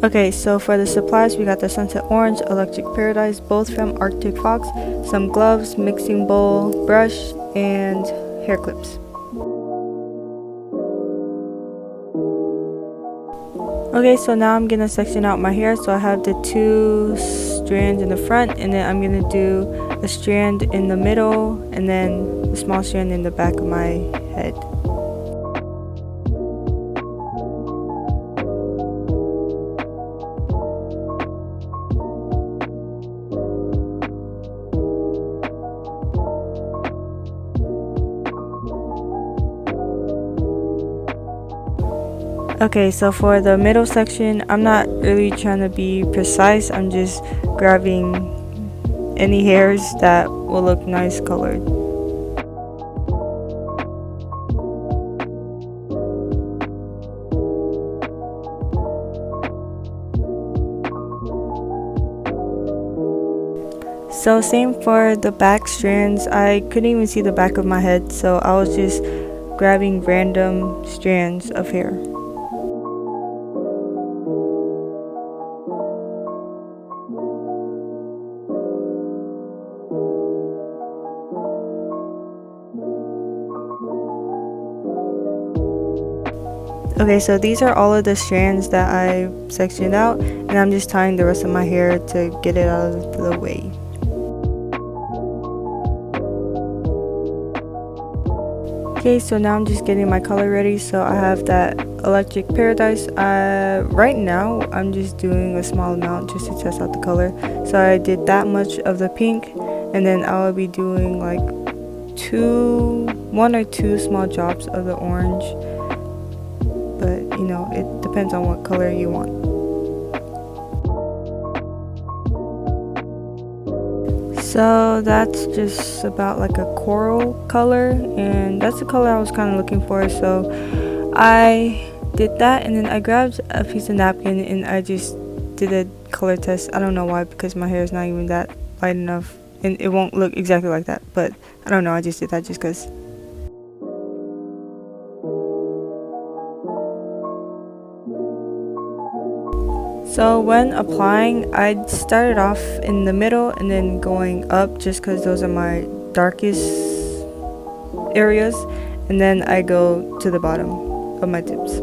Okay, so for the supplies, we got the Sunset Orange, Electric Paradise, both from Arctic Fox, some gloves, mixing bowl, brush, and hair clips. Okay, so now I'm gonna section out my hair. So I have the 2 strands in the front, and then I'm gonna do a strand in the middle, and then a small strand in the back of my head. Okay, so for the middle section, I'm not really trying to be precise. I'm just grabbing any hairs that will look nice colored. So same for the back strands. I couldn't even see the back of my head, so I was just grabbing random strands of hair. Okay, so these are all of the strands that I sectioned out, and I'm just tying the rest of my hair to get it out of the way. Okay, so now I'm just getting my color ready. So I have that Electric Paradise. Right now I'm just doing a small amount just to test out the color. So I did that much of the pink, and then I will be doing like 1 or 2 small drops of the orange. But you know, it depends on what color you want. So that's just about like a coral color, and that's the color I was kind of looking for. So I did that, and then I grabbed a piece of napkin and I just did a color test. I don't know why, because my hair is not even that light enough and it won't look exactly like that, but I don't know, I just did that just because. So when applying, I started off in the middle and then going up just because those are my darkest areas, and then I go to the bottom of my tips.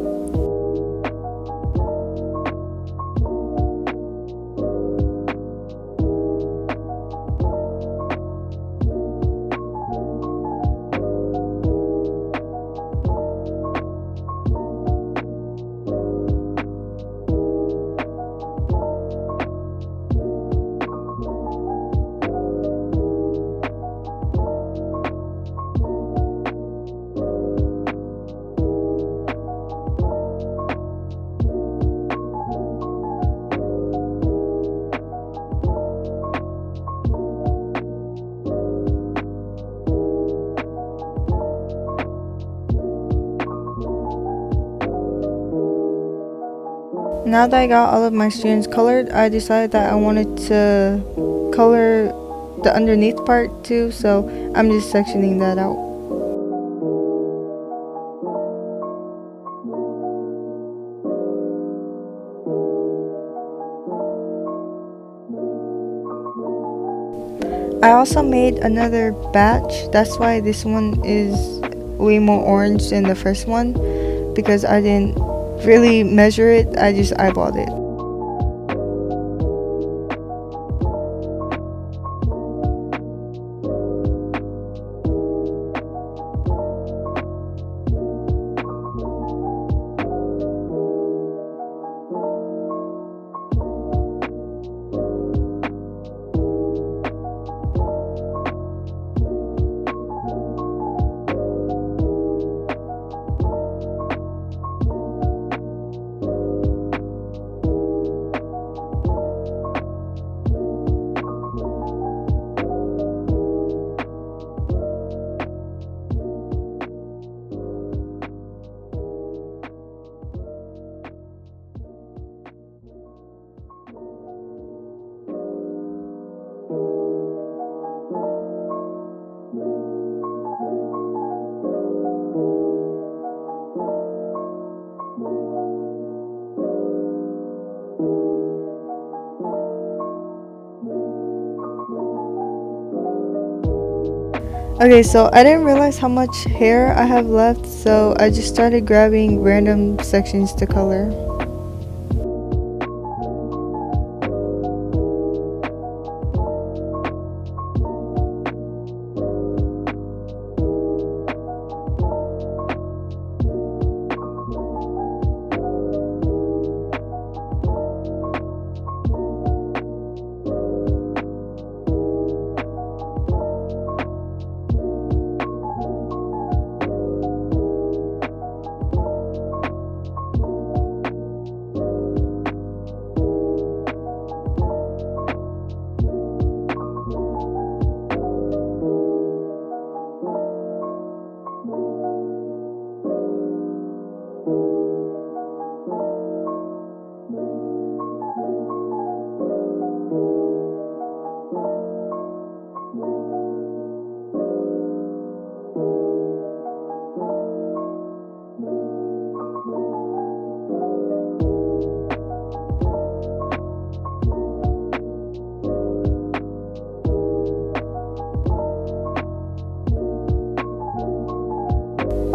Now that I got all of my strands colored, I decided that I wanted to color the underneath part too, so I'm just sectioning that out. I also made another batch, that's why this one is way more orange than the first one, because I didn't really measure it, I just eyeballed it. Okay, so I didn't realize how much hair I have left, so I just started grabbing random sections to color.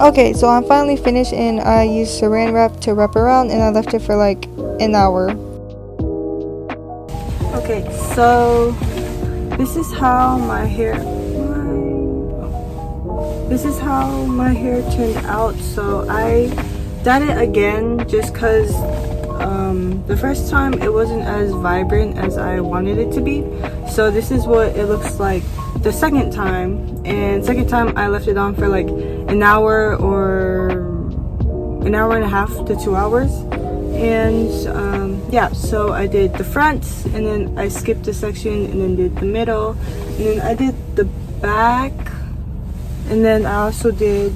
Okay, so I'm finally finished and I used saran wrap to wrap around and I left it for like an hour. Okay, so this is how my hair turned out. So I dyed it again just because the first time it wasn't as vibrant as I wanted it to be. So this is what it looks like the second time, and second time I left it on for like an hour and a half to 2 hours. And yeah, so I did the front and then I skipped a section and then did the middle and then I did the back, and then I also did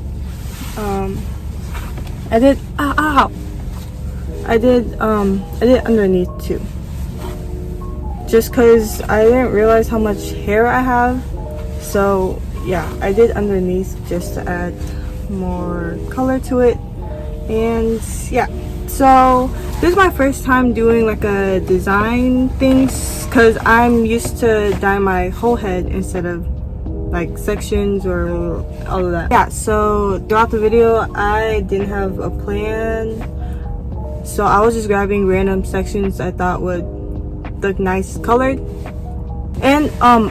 I did underneath too, just because I didn't realize how much hair I have. So yeah, I did underneath just to add more color to it. And yeah, so this is my first time doing like a design things, because I'm used to dye my whole head instead of like sections or all of that. Yeah, so throughout the video I didn't have a plan, so I was just grabbing random sections I thought would look nice colored. And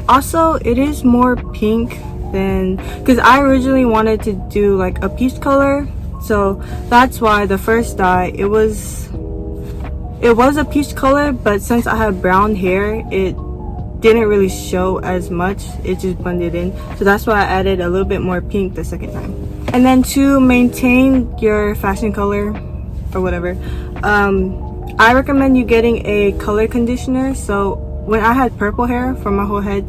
also it is more pink than, because I originally wanted to do like a peach color, so that's why the first dye it was a peach color, but since I have brown hair it didn't really show as much, it just blended in, so that's why I added a little bit more pink the second time. And then to maintain your fashion color or whatever, I recommend you getting a color conditioner. So when I had purple hair for my whole head,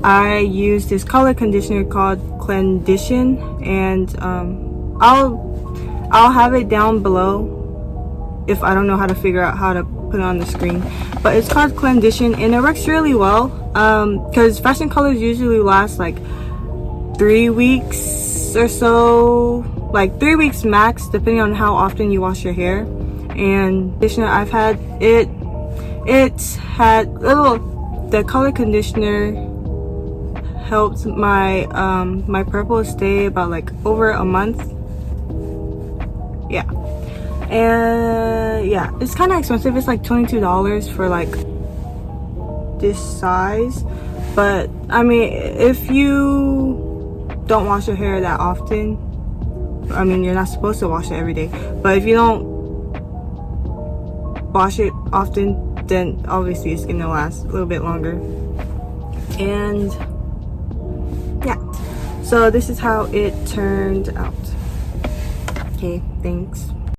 I used this color conditioner called Clendition, and I'll have it down below if I don't know how to figure out how to put it on the screen, but it's called Clendition and it works really well, because fashion colors usually last like 3 weeks or so, like 3 weeks max, depending on how often you wash your hair. And conditioner I've had, the color conditioner helped my my purple stay about like over a month. Yeah. And yeah, it's kind of expensive. It's like $22 for like this size, but I mean, if you don't wash your hair that often, I mean, you're not supposed to wash it every day, but if you don't wash it often, then obviously it's gonna last a little bit longer. And yeah, so this is how it turned out. Okay, thanks.